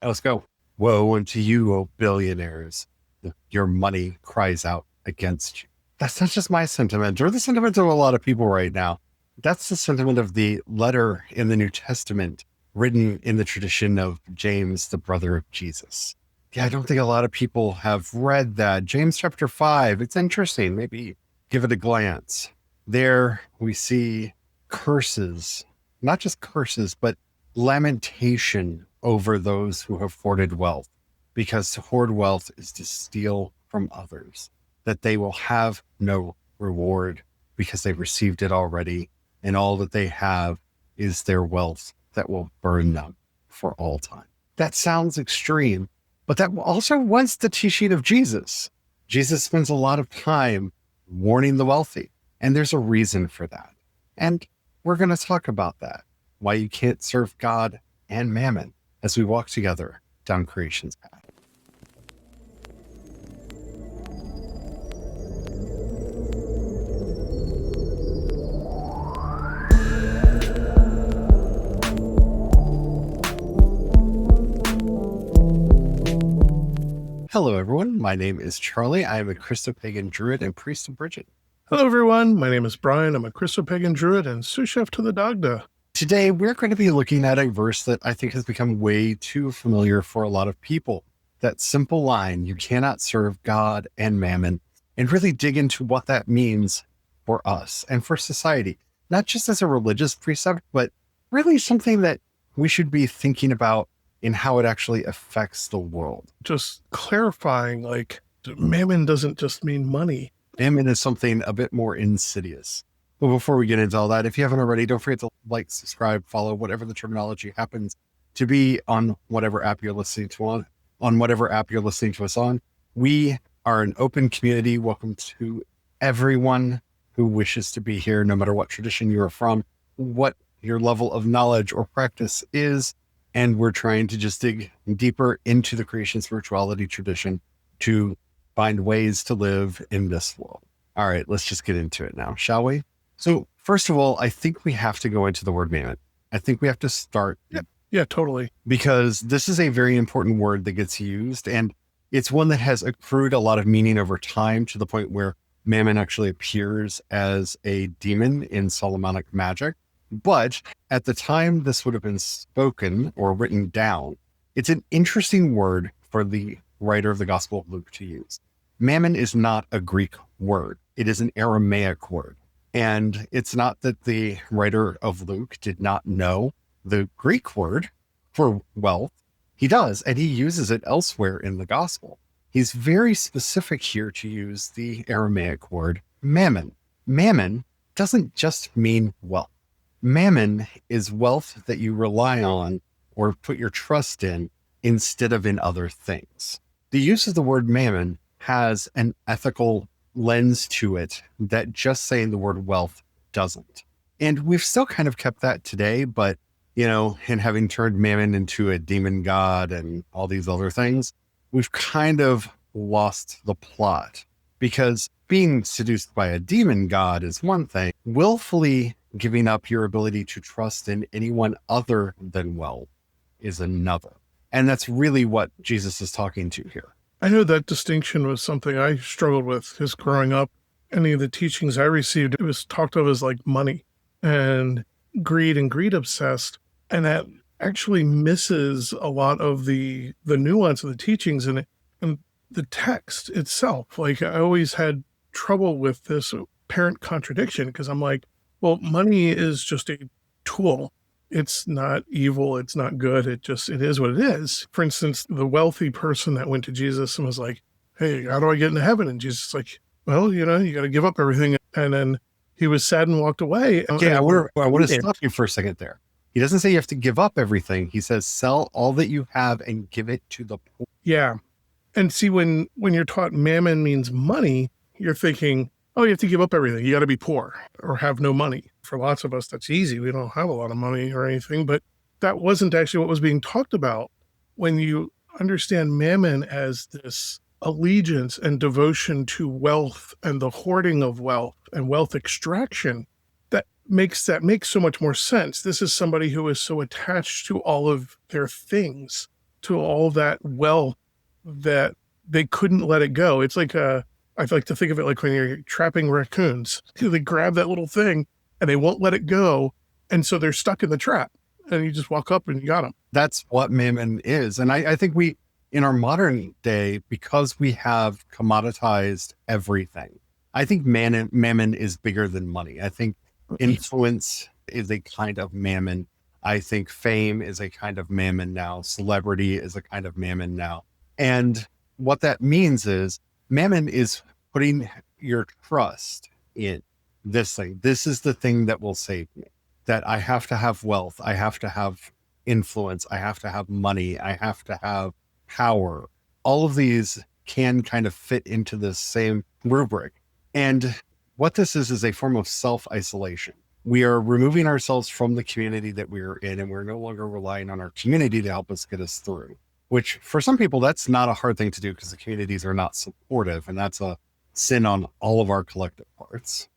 Let's go. Woe unto you, O billionaires. Your money cries out against you. That's not just my sentiment or the sentiment of a lot of people right now. That's the sentiment of the letter in the New Testament written in the tradition of James, the brother of Jesus. Yeah, I don't think a lot of people have read that. James chapter 5, it's interesting. Maybe give it a glance. There we see curses, not just curses, but lamentation over those who have hoarded wealth, because to hoard wealth is to steal from others, that they will have no reward because they've received it already, and all that they have is their wealth that will burn them for all time. That sounds extreme, but that also was the teaching of Jesus. Jesus spends a lot of time warning the wealthy, and there's a reason for that. And we're going to talk about that, why you can't serve God and Mammon as we walk together down creation's path. Hello, everyone. My name is Charlie. I am a Christopagan druid and priest of Bridget. Hello, everyone. My name is Brian. I'm a Christopagan druid and sous chef to the Dagda. Today, we're going to be looking at a verse that I think has become way too familiar for a lot of people. That simple line, you cannot serve God and Mammon, and really dig into what that means for us and for society, not just as a religious precept, but really something that we should be thinking about in how it actually affects the world. Just clarifying, Mammon doesn't just mean money. Mammon is something a bit more insidious. But before we get into all that, if you haven't already, don't forget to like, subscribe, follow, whatever the terminology happens to be on whatever app you're listening to whatever app you're listening to us on. We are an open community. Welcome to everyone who wishes to be here, no matter what tradition you are from, what your level of knowledge or practice is. And we're trying to just dig deeper into the creation spirituality tradition to find ways to live in this world. All right, let's just get into it now, shall we? So first of all, I think we have to go into the word mammon. I think we have to start. Yeah, totally. Because this is a very important word that gets used, and it's one that has accrued a lot of meaning over time to the point where mammon actually appears as a demon in Solomonic magic. But at the time this would have been spoken or written down, it's an interesting word for the writer of the Gospel of Luke to use. Mammon is not a Greek word. It is an Aramaic word. And it's not that the writer of Luke did not know the Greek word for wealth. He does, and he uses it elsewhere in the Gospel. He's very specific here to use the Aramaic word mammon. Mammon doesn't just mean wealth. Mammon is wealth that you rely on or put your trust in instead of in other things. The use of the word mammon has an ethical lens to it that just saying the word wealth doesn't. And we've still kind of kept that today, but, in having turned mammon into a demon god and all these other things, we've kind of lost the plot, because being seduced by a demon god is one thing. Willfully giving up your ability to trust in anyone other than wealth is another. And that's really what Jesus is talking to here. I know that distinction was something I struggled with because growing up, any of the teachings I received, it was talked of as like money and greed obsessed. And that actually misses a lot of the nuance of the teachings and the text itself. Like, I always had trouble with this apparent contradiction because I'm like, well, money is just a tool. It's not evil. It's not good. It is what it is. For instance, the wealthy person that went to Jesus and was like, hey, how do I get into heaven? And Jesus is like, well, you got to give up everything. And then he was sad and walked away. Okay, I want to stop you for a second there. He doesn't say you have to give up everything. He says, sell all that you have and give it to the poor. Yeah. And see, when you're taught mammon means money, you're thinking, oh, you have to give up everything. You got to be poor or have no money. For lots of us, that's easy. We don't have a lot of money or anything, but that wasn't actually what was being talked about. When you understand mammon as this allegiance and devotion to wealth and the hoarding of wealth and wealth extraction, that makes so much more sense. This is somebody who is so attached to all of their things to all that wealth that they couldn't let it go. It's like I like to think of it like when you're trapping raccoons. They grab that little thing and they won't let it go, and so they're stuck in the trap. And you just walk up and you got them. That's what mammon is. And I think we, in our modern day, because we have commoditized everything, I think mammon is bigger than money. I think influence is a kind of mammon. I think fame is a kind of mammon now. Celebrity is a kind of mammon now. And what that means is mammon is putting your trust in this thing. This is the thing that will save me. That I have to have wealth. I have to have influence. I have to have money. I have to have power. All of these can kind of fit into this same rubric. And what this is a form of self-isolation. We are removing ourselves from the community that we're in, and we're no longer relying on our community to help us get us through, which for some people, that's not a hard thing to do because the communities are not supportive. And that's a sin on all of our collective parts.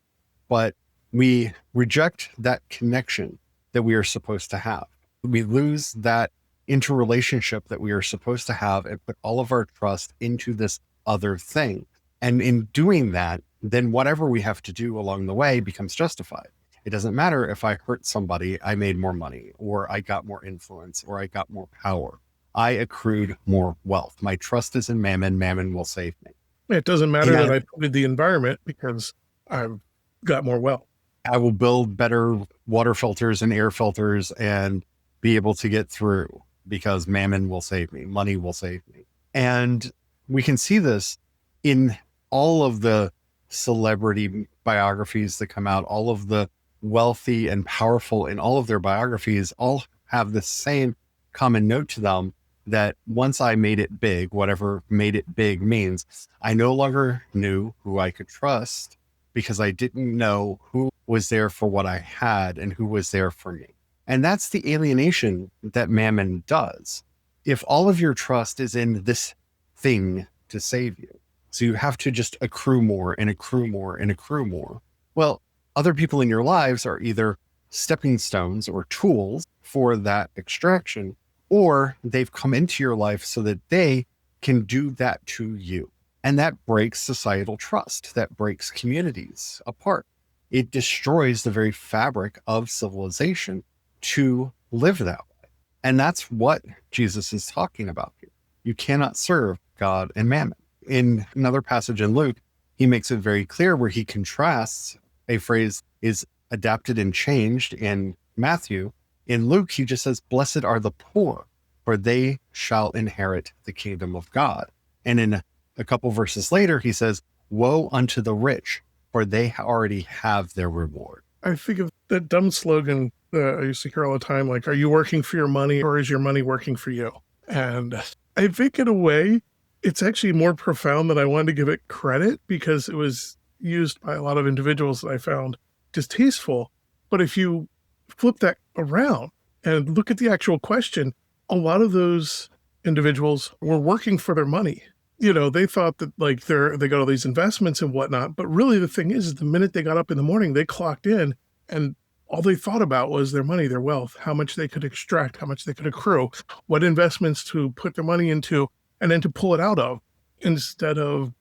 But we reject that connection that we are supposed to have. We lose that interrelationship that we are supposed to have and put all of our trust into this other thing. And in doing that, then whatever we have to do along the way becomes justified. It doesn't matter if I hurt somebody, I made more money, or I got more influence, or I got more power. I accrued more wealth. My trust is in mammon. Mammon will save me. It doesn't matter that I polluted the environment because I've got more wealth. I will build better water filters and air filters and be able to get through because mammon will save me. Money will save me. And we can see this in all of the celebrity biographies that come out, all of the wealthy and powerful in all of their biographies all have the same common note to them that once I made it big, whatever made it big means, I no longer knew who I could trust because I didn't know who was there for what I had and who was there for me. And that's the alienation that mammon does. If all of your trust is in this thing to save you, so you have to just accrue more and accrue more and accrue more. Well, other people in your lives are either stepping stones or tools for that extraction, or they've come into your life so that they can do that to you. And that breaks societal trust. That breaks communities apart. It destroys the very fabric of civilization to live that way. And that's what Jesus is talking about here. You cannot serve God and mammon. In another passage in Luke, he makes it very clear where he contrasts a phrase is adapted and changed in Matthew. In Luke, he just says, "Blessed are the poor, for they shall inherit the kingdom of God." And in a couple verses later, he says, "Woe unto the rich, for they already have their reward." I think of that dumb slogan that I used to hear all the time, like, are you working for your money or is your money working for you? And I think in a way, it's actually more profound than I wanted to give it credit because it was used by a lot of individuals that I found distasteful. But if you flip that around and look at the actual question, a lot of those individuals were working for their money. You know, they thought that like they got all these investments and whatnot. But really the thing is the minute they got up in the morning, they clocked in and all they thought about was their money, their wealth, how much they could extract, how much they could accrue, what investments to put their money into, and then to pull it out of, instead of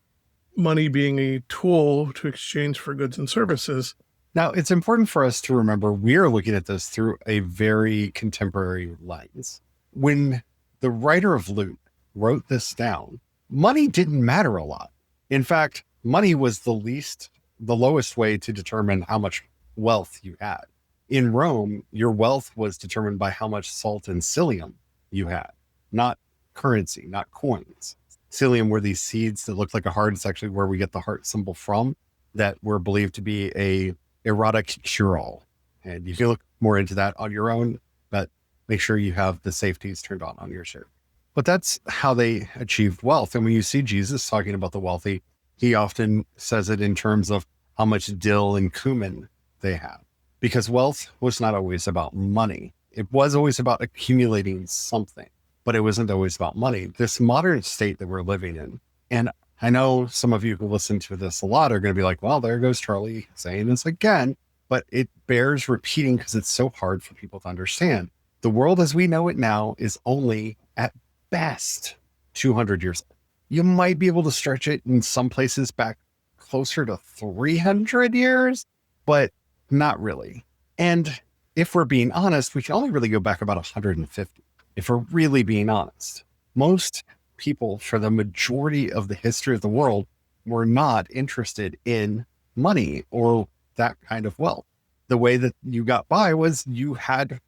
money being a tool to exchange for goods and services. Now, it's important for us to remember we are looking at this through a very contemporary lens. When the writer of Luke wrote this down, money didn't matter a lot. In fact, money was the lowest way to determine how much wealth you had. In Rome, your wealth was determined by how much salt and psyllium you had, not currency, not coins. Psyllium were these seeds that looked like a heart. It's actually where we get the heart symbol from, that were believed to be a erotic cure-all. And you can look more into that on your own, but make sure you have the safeties turned on your shirt. But that's how they achieved wealth. And when you see Jesus talking about the wealthy, he often says it in terms of how much dill and cumin they have. Because wealth was not always about money. It was always about accumulating something, but it wasn't always about money. This modern state that we're living in, and I know some of you who listen to this a lot are going to be like, well, there goes Charlie saying this again, but it bears repeating because it's so hard for people to understand. The world as we know it now is only at best 200 years old. You might be able to stretch it in some places back closer to 300 years, but not really. And if we're being honest, we can only really go back about 150. If we're really being honest, most people for the majority of the history of the world were not interested in money or that kind of wealth. The way that you got by was you had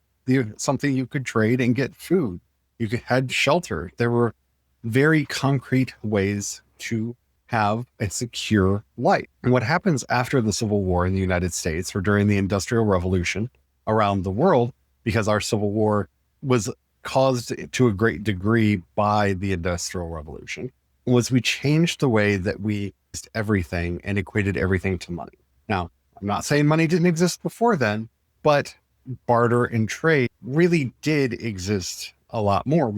something you could trade and get food. You had shelter. There were very concrete ways to have a secure life. And what happens after the Civil War in the United States or during the Industrial Revolution around the world, because our Civil War was caused to a great degree by the Industrial Revolution, was we changed the way that we used everything and equated everything to money. Now, I'm not saying money didn't exist before then, but barter and trade really did exist a lot more.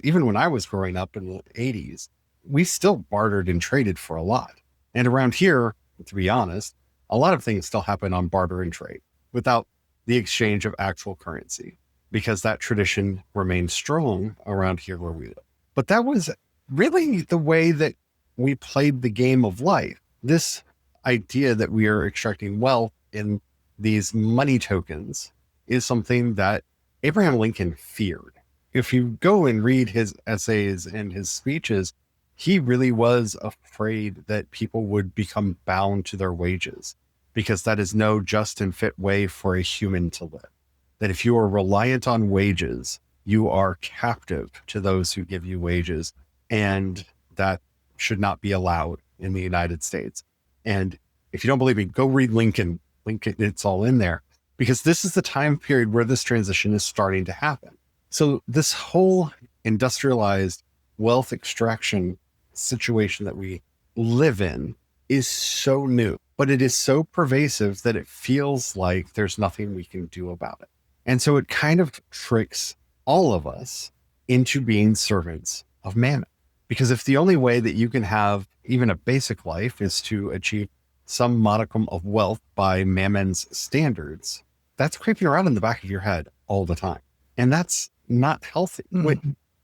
Even when I was growing up in the 80s, we still bartered and traded for a lot. And around here, to be honest, a lot of things still happen on barter and trade without the exchange of actual currency, because that tradition remains strong around here where we live. But that was really the way that we played the game of life. This idea that we are extracting wealth in these money tokens is something that Abraham Lincoln feared. If you go and read his essays and his speeches, he really was afraid that people would become bound to their wages, because that is no just and fit way for a human to live. That if you are reliant on wages, you are captive to those who give you wages, and that should not be allowed in the United States. And if you don't believe me, go read Lincoln. It's all in there, because this is the time period where this transition is starting to happen. So this whole industrialized wealth extraction situation that we live in is so new, but it is so pervasive that it feels like there's nothing we can do about it. And so it kind of tricks all of us into being servants of Mammon. Because if the only way that you can have even a basic life is to achieve some modicum of wealth by Mammon's standards, that's creeping around in the back of your head all the time. And that's not healthy.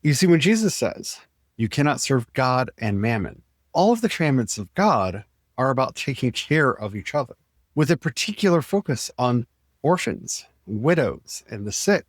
You see, when Jesus says you cannot serve God and Mammon, all of the commandments of God are about taking care of each other, with a particular focus on orphans, widows, and the sick,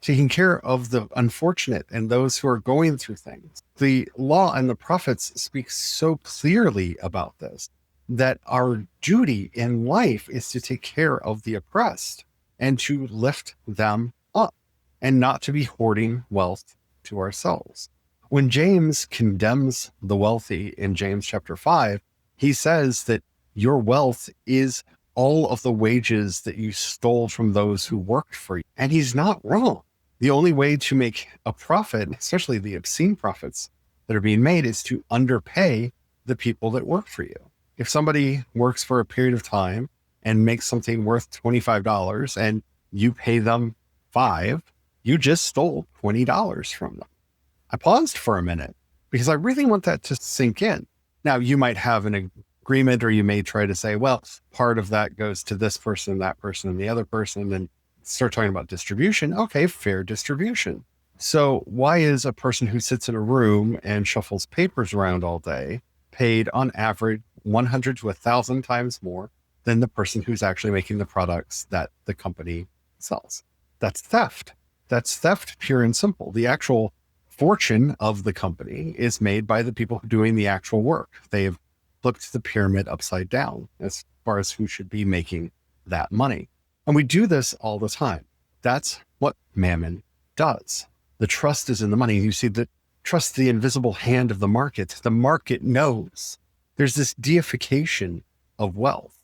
taking care of the unfortunate and those who are going through things. The law and the prophets speak so clearly about this, that our duty in life is to take care of the oppressed and to lift them up, and not to be hoarding wealth to ourselves. When James condemns the wealthy in James chapter 5, he says that your wealth is all of the wages that you stole from those who worked for you. And he's not wrong. The only way to make a profit, especially the obscene profits that are being made, is to underpay the people that work for you. If somebody works for a period of time and makes something worth $25 and you pay them $5, you just stole $20 from them. I paused for a minute because I really want that to sink in. Now, you might have an agreement, or you may try to say, well, part of that goes to this person, that person, and the other person, and start talking about distribution. Okay, fair distribution. So why is a person who sits in a room and shuffles papers around all day paid on average 100 to 1,000 times more than the person who's actually making the products that the company sells? That's theft. That's theft, pure and simple. The actual fortune of the company is made by the people doing the actual work. They've flipped the pyramid upside down as far as who should be making that money. And we do this all the time. That's what Mammon does. The trust is in the money. You see, the trust, the invisible hand of the market. The market knows. There's this deification of wealth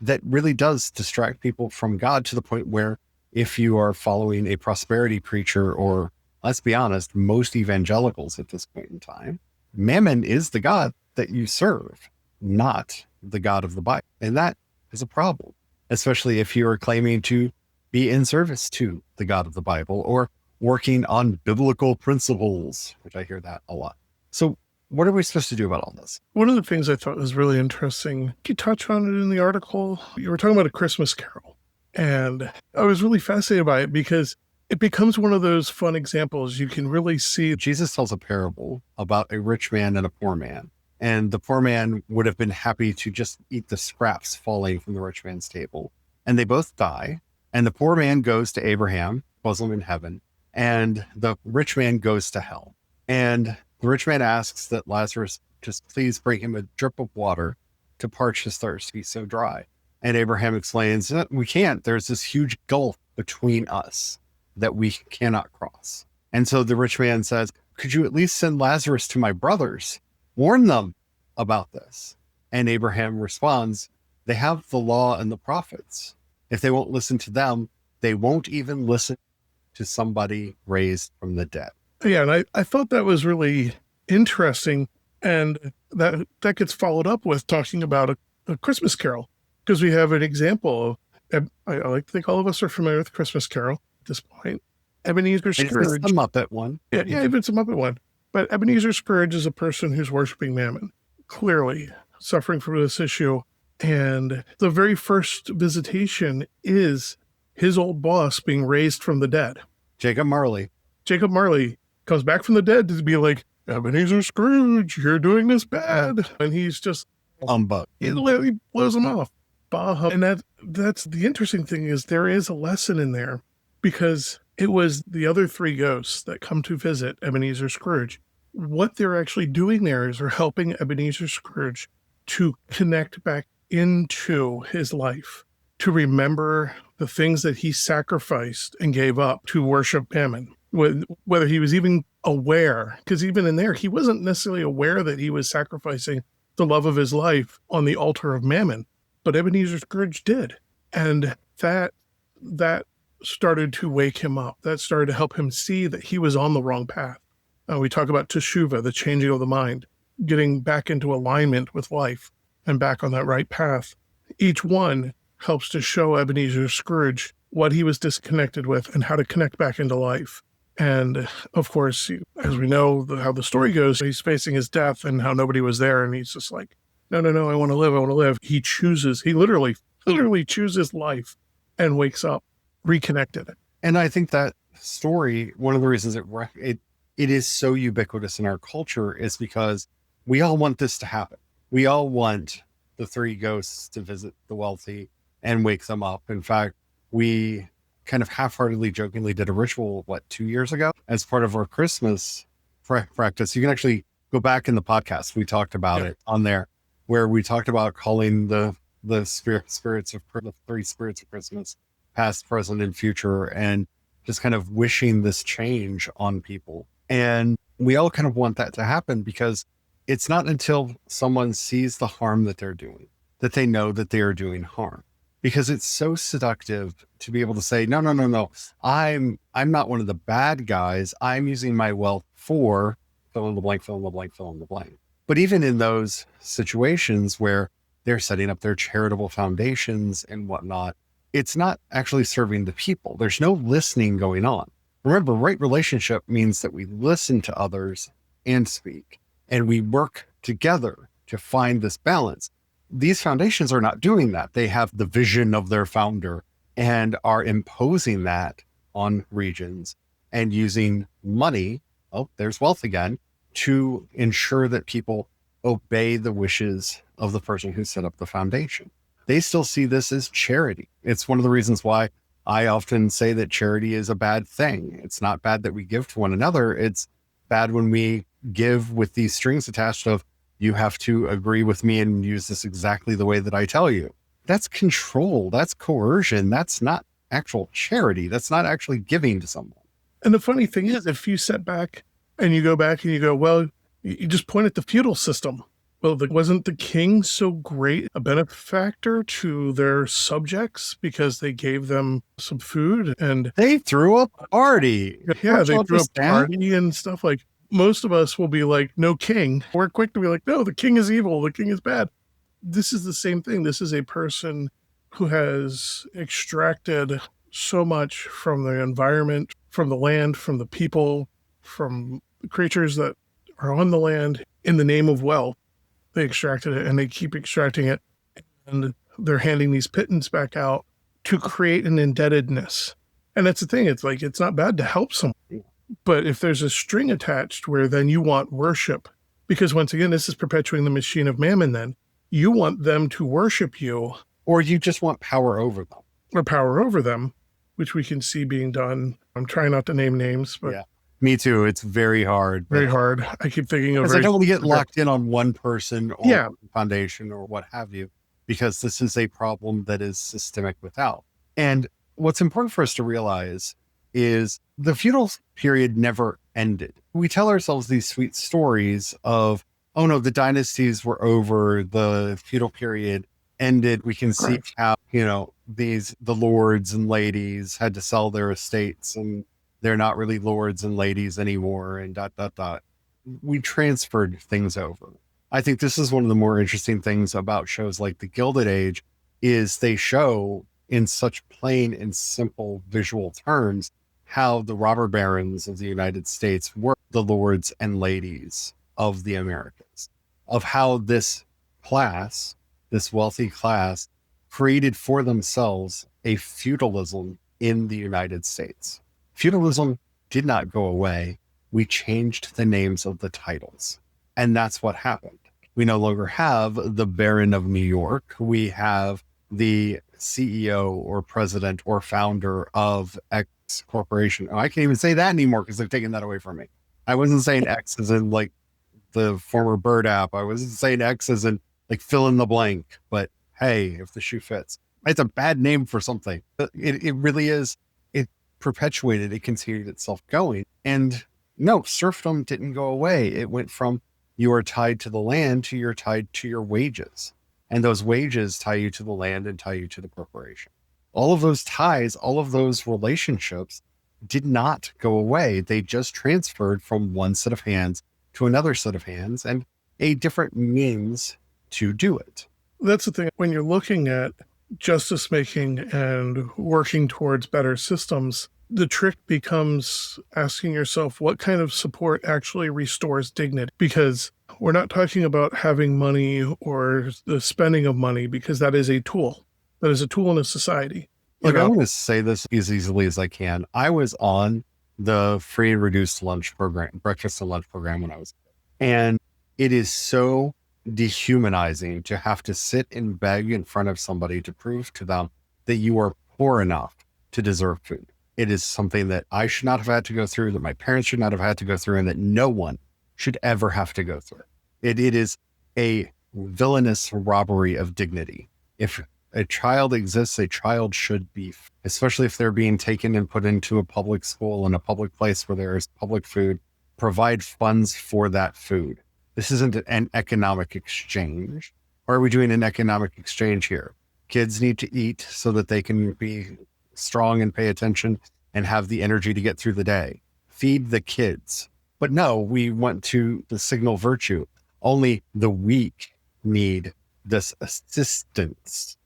that really does distract people from God, to the point where if you are following a prosperity preacher, or let's be honest, most evangelicals at this point in time, Mammon is the God that you serve, not the God of the Bible. And that is a problem, especially if you are claiming to be in service to the God of the Bible, or working on biblical principles, which I hear that a lot. So what are we supposed to do about all this? One of the things I thought was really interesting, you touch on it in the article, you were talking about A Christmas Carol. And I was really fascinated by it, because it becomes one of those fun examples. You can really see. Jesus tells a parable about a rich man and a poor man. And the poor man would have been happy to just eat the scraps falling from the rich man's table. And they both die. And the poor man goes to Abraham, bosom in heaven, and the rich man goes to hell. And the rich man asks that Lazarus just please bring him a drip of water to parch his thirst. He's so dry. And Abraham explains, we can't. There's this huge gulf between us that we cannot cross. And so the rich man says, could you at least send Lazarus to my brothers? Warn them about this. And Abraham responds, they have the law and the prophets. If they won't listen to them, they won't even listen to somebody raised from the dead. Yeah, and I thought that was really interesting. And that gets followed up with talking about a Christmas Carol, because we have an example of, I like to think all of us are familiar with Christmas Carol at this point. Ebenezer Scrooge. It's the Muppet one. Yeah, it's a Muppet one. But Ebenezer Scrooge is a person who's worshiping Mammon, clearly suffering from this issue. And the very first visitation is his old boss being raised from the dead. Jacob Marley. Jacob Marley comes back from the dead to be like, Ebenezer Scrooge, you're doing this bad. And he's just Humbug. He literally blows him off. And that's the interesting thing is there is a lesson in there, because it was the other three ghosts that come to visit Ebenezer Scrooge. What they're actually doing there is they're helping Ebenezer Scrooge to connect back into his life, to remember the things that he sacrificed and gave up to worship Mammon. Whether he was even aware, because even in there, he wasn't necessarily aware that he was sacrificing the love of his life on the altar of Mammon, but Ebenezer Scrooge did. And that started to wake him up. That started to help him see that he was on the wrong path. We talk about teshuvah, the changing of the mind, getting back into alignment with life and back on that right path. Each one helps to show Ebenezer Scrooge what he was disconnected with and how to connect back into life. And of course, as we know how the story goes, he's facing his death and how nobody was there. And he's just like, no, I want to live. He literally chooses life and wakes up reconnected. And I think that story, one of the reasons it is so ubiquitous in our culture is because we all want this to happen. We all want the three ghosts to visit the wealthy and wake them up. In fact, we kind of half-heartedly, jokingly did a ritual, 2 years ago as part of our Christmas practice. You can actually go back in the podcast. We talked about it on there, where we talked about calling the spirits of the three spirits of Christmas, past, present, and future, and just kind of wishing this change on people. And we all kind of want that to happen, because it's not until someone sees the harm that they're doing that they know that they are doing harm. Because it's so seductive to be able to say, no, I'm not one of the bad guys. I'm using my wealth for fill in the blank, fill in the blank, fill in the blank. But even in those situations where they're setting up their charitable foundations and whatnot, it's not actually serving the people. There's no listening going on. Remember, right relationship means that we listen to others and speak, and we work together to find this balance. These foundations are not doing that. They have the vision of their founder and are imposing that on regions and using money, there's wealth again, to ensure that people obey the wishes of the person who set up the foundation. They still see this as charity. It's one of the reasons why I often say that charity is a bad thing. It's not bad that we give to one another. It's bad when we give with these strings attached of, you have to agree with me and use this exactly the way that I tell you. That's control. That's coercion. That's not actual charity. That's not actually giving to someone. And the funny thing is, if you sit back and you go back and you go, well, you just point at the feudal system. Well, wasn't the king so great a benefactor to their subjects because they gave them some food? And they threw a party. Yeah, they threw a party and stuff. Like, most of us will be like, no king. We're quick to be like, no, the king is evil. The king is bad. This is the same thing. This is a person who has extracted so much from the environment, from the land, from the people, from the creatures that are on the land in the name of wealth. They extracted it and they keep extracting it. And they're handing these pittance back out to create an indebtedness. And that's the thing. It's like, it's not bad to help someone. But if there's a string attached where then you want worship, because once again, this is perpetuating the machine of mammon, then you want them to worship you. Or you just want power over them. Or power over them, which we can see being done. I'm trying not to name names, but yeah, me too. It's very hard. Very hard. I keep thinking of. Because I don't want to get locked in on one person or foundation or what have you, because this is a problem that is systemic without. And what's important for us to realize is the feudal period never ended. We tell ourselves these sweet stories of, oh no, the dynasties were over, the feudal period ended. We can see how, the lords and ladies had to sell their estates and they're not really lords and ladies anymore and ... We transferred things over. I think this is one of the more interesting things about shows like The Gilded Age is they show in such plain and simple visual terms how the robber barons of the United States were the lords and ladies of the Americas, of how this class, this wealthy class, created for themselves a feudalism in the United States. Feudalism did not go away. We changed the names of the titles. And that's what happened. We no longer have the Baron of New York. We have the CEO or president or founder of X corporation. Oh, I can't even say that anymore because they've taken that away from me. I wasn't saying X as in like the former Bird app. I wasn't saying X as in like fill in the blank. But hey, if the shoe fits. It's a bad name for something. It really is. It perpetuated, it continued itself going. And no, serfdom didn't go away. It went from you are tied to the land to you're tied to your wages. And those wages tie you to the land and tie you to the corporation. All of those ties, all of those relationships did not go away. They just transferred from one set of hands to another set of hands and a different means to do it. That's the thing. When you're looking at justice making and working towards better systems, the trick becomes asking yourself what kind of support actually restores dignity. Because we're not talking about having money or the spending of money, because that is a tool. That is a tool in a society. Look, I want to say this as easily as I can. I was on the free and reduced lunch program, breakfast and lunch program when I was, and it is so dehumanizing to have to sit and beg in front of somebody to prove to them that you are poor enough to deserve food. It is something that I should not have had to go through, that my parents should not have had to go through, and that no one should ever have to go through. It is a villainous robbery of dignity. If a child exists, a child should be, especially if they're being taken and put into a public school in a public place where there is public food, provide funds for that food. This isn't an economic exchange. Or are we doing an economic exchange here? Kids need to eat so that they can be strong and pay attention and have the energy to get through the day. Feed the kids. But no, we want to signal virtue. Only the weak need this assistance.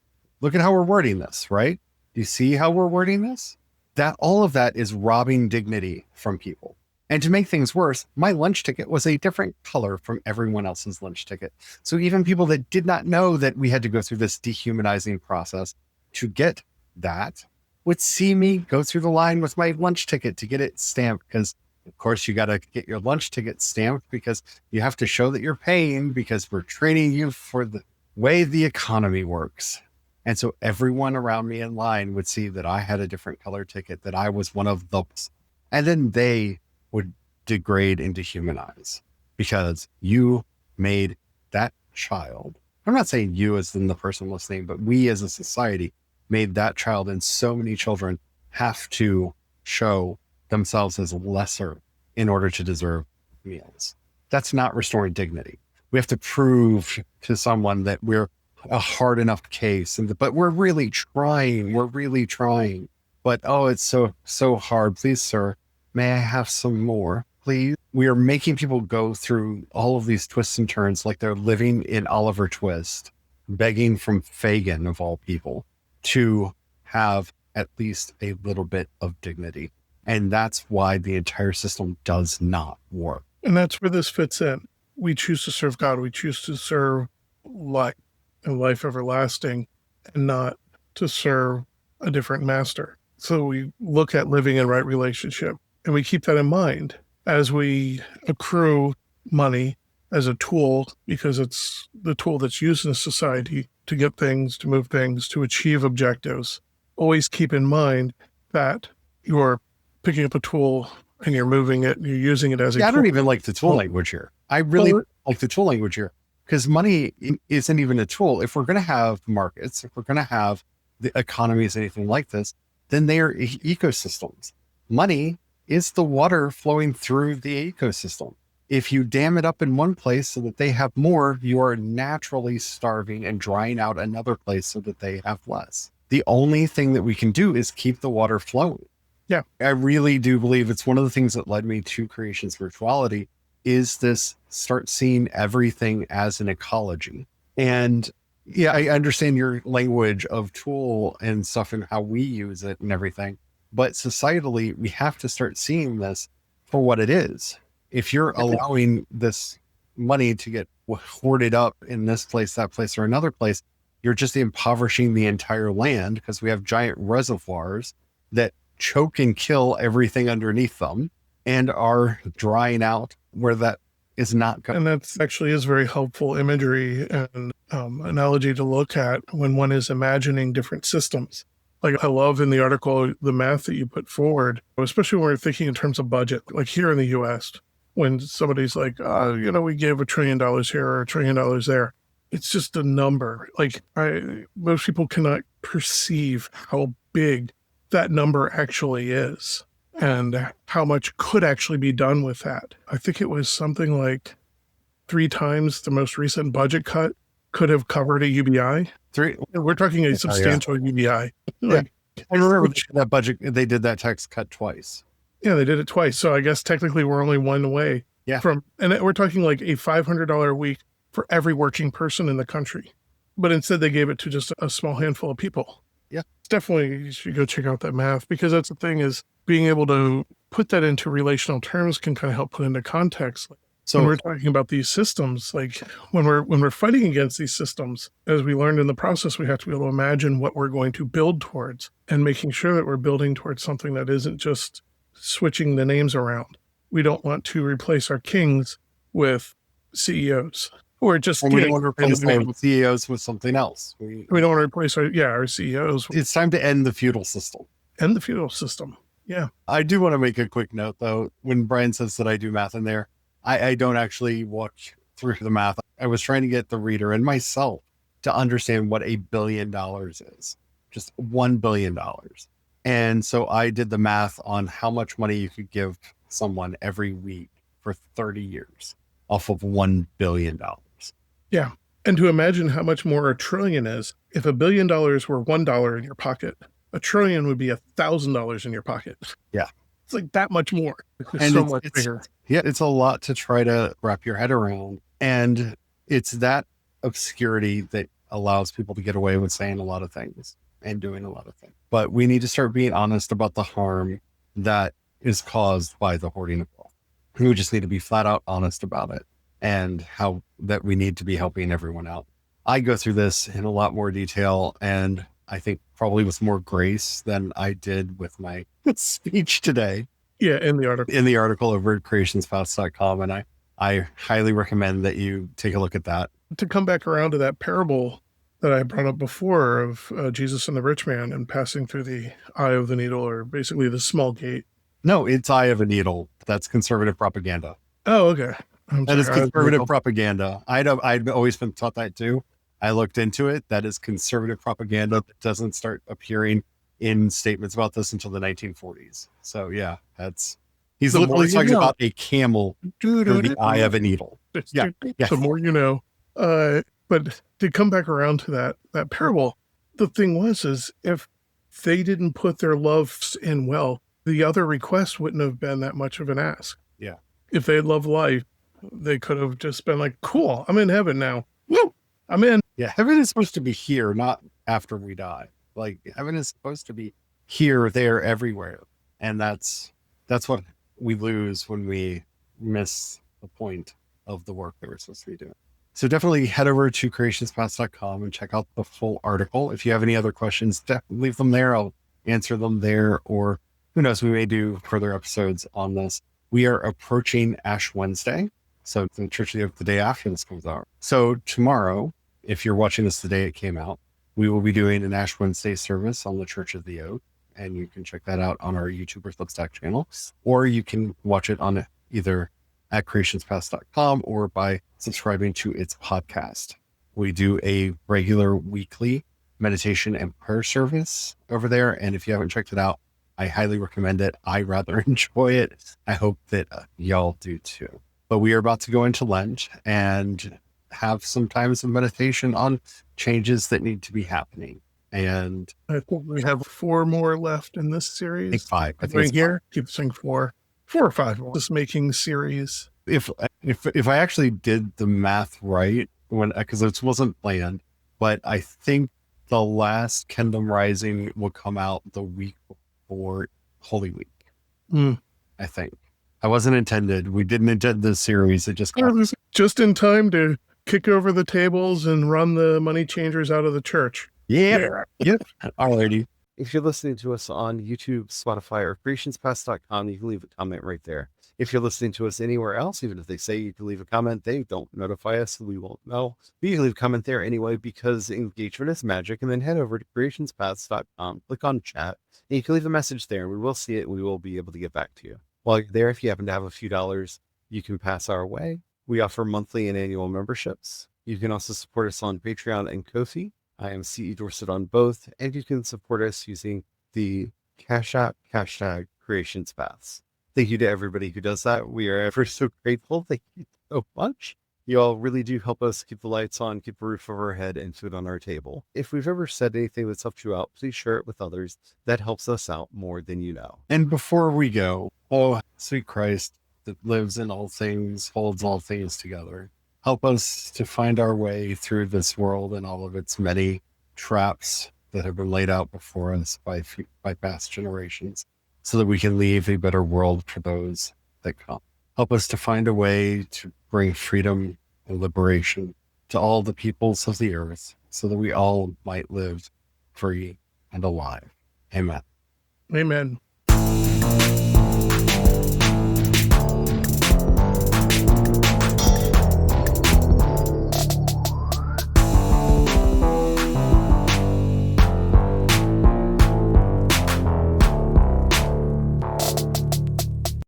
Look at how we're wording this, right? Do you see how we're wording this? That all of that is robbing dignity from people. And to make things worse, my lunch ticket was a different color from everyone else's lunch ticket. So even people that did not know that we had to go through this dehumanizing process to get that would see me go through the line with my lunch ticket to get it stamped. Because of course you got to get your lunch ticket stamped because you have to show that you're paying, because we're training you for the way the economy works. And so everyone around me in line would see that I had a different color ticket, that I was one of those. And then they would degrade and dehumanize because you made that child. I'm not saying you as in the person listening, but we as a society made that child and so many children have to show themselves as lesser in order to deserve meals. That's not restoring dignity. We have to prove to someone that we're a hard enough case, but we're really trying. But it's so hard. Please, sir, may I have some more, please? We are making people go through all of these twists and turns like they're living in Oliver Twist, begging from Fagin of all people to have at least a little bit of dignity. And that's why the entire system does not work. And that's where this fits in. We choose to serve God. We choose to serve life and life everlasting, and not to serve a different master. So we look at living in right relationship, and we keep that in mind as we accrue money as a tool, because it's the tool that's used in society to get things, to move things, to achieve objectives. Always keep in mind that you're picking up a tool and you're moving it, and you're using it as a Yeah, I tool. don't even like the tool language here. I really Well, like the tool language here because money isn't even a tool. If we're going to have markets, if we're going to have the economies, anything like this, then they are ecosystems. Money is the water flowing through the ecosystem. If you dam it up in one place so that they have more, you are naturally starving and drying out another place so that they have less. The only thing that we can do is keep the water flowing. yeah. I really do believe it's one of the things that led me to creation spirituality is this start seeing everything as an ecology. And yeah, I understand your language of tool and stuff and how we use it and everything. But societally, we have to start seeing this for what it is. If you're allowing this money to get hoarded up in this place, that place, or another place, you're just impoverishing the entire land because we have giant reservoirs that choke and kill everything underneath them and are drying out where that is not going. And that actually is very helpful imagery and analogy to look at when one is imagining different systems. Like I love in the article, the math that you put forward, especially when we're thinking in terms of budget, like here in the US, when somebody's like, we gave $1 trillion here or $1 trillion there. It's just a number. Like most people cannot perceive how big that number actually is and how much could actually be done with that. I think it was something like 3 times the most recent budget cut could have covered a UBI. We're talking a substantial UBI. Like, I remember that budget, they did that tax cut twice. Yeah, they did it twice. So I guess technically we're only one away from, and we're talking like a $500 a week for every working person in the country. But instead they gave it to just a small handful of people. Yeah. It's definitely, you should go check out that math, because that's the thing, is being able to put that into relational terms can kind of help put into context. So when we're talking about these systems, like when we're fighting against these systems, as we learned in the process, we have to be able to imagine what we're going to build towards and making sure that we're building towards something that isn't just switching the names around. We don't want to replace our kings with CEOs. Or just we don't want to replace our CEOs with something else. We don't want to replace our CEOs. It's time to end the feudal system. End the feudal system. Yeah. I do want to make a quick note, though. When Brian says that I do math in there, I don't actually walk through the math. I was trying to get the reader and myself to understand what $1 billion is. Just $1 billion. And so I did the math on how much money you could give someone every week for 30 years off of $1 billion. Yeah. And to imagine how much more $1 trillion is, if $1 billion were $1 in your pocket, $1 trillion would be $1,000 in your pocket. Yeah. It's like that much more. It's so much bigger. Yeah, it's a lot to try to wrap your head around. And it's that obscurity that allows people to get away with saying a lot of things and doing a lot of things. But we need to start being honest about the harm that is caused by the hoarding of wealth. We just need to be flat out honest about it and how that we need to be helping everyone out. I go through this in a lot more detail, and I think probably with more grace than I did with my speech today. Yeah, in the article. In the article over at creationspouse.com. And I highly recommend that you take a look at that. To come back around to that parable that I brought up before of Jesus and the rich man and passing through the eye of the needle, or basically the small gate. No, it's eye of a needle. That's conservative propaganda. Oh, okay. That is conservative propaganda. I'd always been taught that too. I looked into it. That is conservative propaganda that doesn't start appearing in statements about this until the 1940s. So yeah, he's literally talking about a camel through the eye of a needle. Yeah. The more you know. But to come back around to that parable, the thing is if they didn't put their loves in well, the other request wouldn't have been that much of an ask. Yeah. If they had loved life, they could have just been like, cool, I'm in heaven now. Woo! I'm in. Yeah, heaven is supposed to be here, not after we die. Like heaven is supposed to be here, there, everywhere. And that's what we lose when we miss the point of the work that we're supposed to be doing. So definitely head over to creationspouse.com and check out the full article. If you have any other questions, definitely leave them there. I'll answer them there, or who knows, we may do further episodes on this. We are approaching Ash Wednesday. So it's in Church of the Oak the day after this comes out. So tomorrow, if you're watching this the day it came out, we will be doing an Ash Wednesday service on the Church of the Oak. And you can check that out on our YouTube or Substack channel, or you can watch it on either at creationspath.com or by subscribing to its podcast. We do a regular weekly meditation and prayer service over there. And if you haven't checked it out, I highly recommend it. I rather enjoy it. I hope that y'all do too. But we are about to go into Lent and have some times of meditation on changes that need to be happening. And I think we have 4 more left in this series. I think 5. I think Right it's here, keep saying 4 or 5 more. This making series. If I actually did the math right, because it wasn't planned, but I think the last Kingdom Rising will come out the week before Holy Week. I think. I wasn't intended. We didn't intend this series. It just in time to kick over the tables and run the money changers out of the church. Yeah. Yep. Alrighty. If you're listening to us on YouTube, Spotify, or creationspath.com, you can leave a comment right there. If you're listening to us anywhere else, even if they say you can leave a comment, they don't notify us, so we won't know. But you can leave a comment there anyway, because engagement is magic. And then head over to creationspaths.com, click on chat, and you can leave a message there, and we will see it, and we will be able to get back to you. While you're there, if you happen to have a few dollars, you can pass our way. We offer monthly and annual memberships. You can also support us on Patreon and Ko-fi. I am CE Dorset on both, and you can support us using the Cash App hashtag CreationsPaths. Thank you to everybody who does that. We are ever so grateful. Thank you so much. You all really do help us keep the lights on, keep a roof over our head, and food on our table. If we've ever said anything that's helped you out, please share it with others. That helps us out more than you know. And before we go, oh, sweet Christ that lives in all things, holds all things together. Help us to find our way through this world and all of its many traps that have been laid out before us by past generations, so that we can leave a better world for those that come. Help us to find a way to bring freedom and liberation to all the peoples of the earth, so that we all might live free and alive. Amen. Amen.